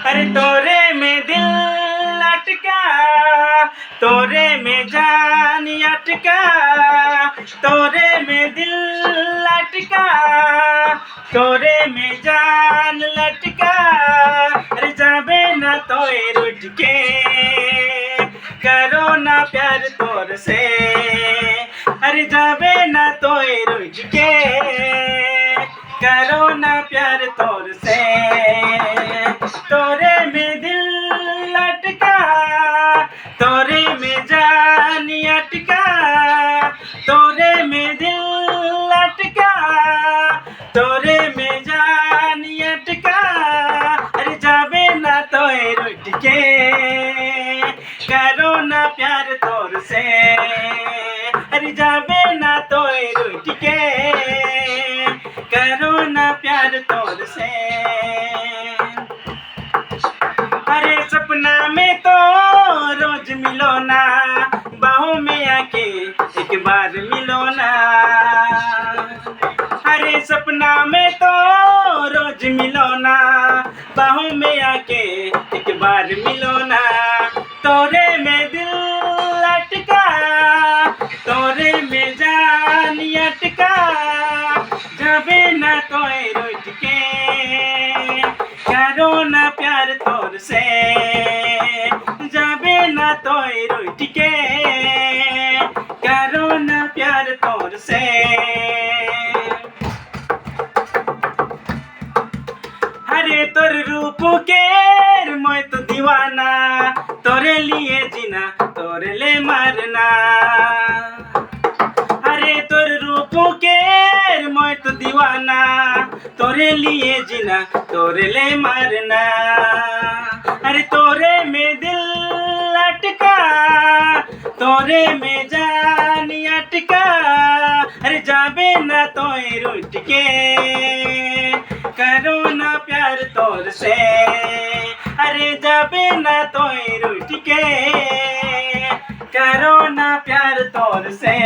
अरे तोरे में दिल अटका, तोरे में जान अटका, तोरे में दिल अटका, तोरे में जान लटका। अरे जाबे ना तोए रुठ के, करो ना प्यार तोर से। अरे जाबे ना तोए रुठ के, करो ना प्यार तोर से। तोरे में दिल अटका, तोरे में जान अटका, तोरे में दिल अटका, तोरे में जान अटका। अरे जाबे ना तोए रुठ के, करो ना प्यार तोर से। अरे जाबे ना तोए रुठ के, करो ना प्यार तोर से। अरे सपना में तो रोज मिलो ना, बाहों में आके एक बार मिलो ना। अरे सपना में तो रोज मिलो ना, बाहों में आके एक बार मिलो ना। तोरे में दिल अटका, तोरे में जान अटका, जाबे ना तोए रुठ के, करो ना प्यार तोर से। जाबे ना तोए रुठ के, करो ना प्यार तोर से। अरे तोर रूप के मैं तो दीवाना, तोरे लिए जीना तोरे ले मारना। अरे तोर रूप के मैं तो दीवाना, तोरे लिए जीना तोरे ले मारना। अरे तोरे में दिल अटका, तोरे में जान अटका। अरे जाबे ना तोए रुठ के, करो ना प्यार तोर से। अरे जाबे ना तोए रुठ के, करो ना प्यार तोर से।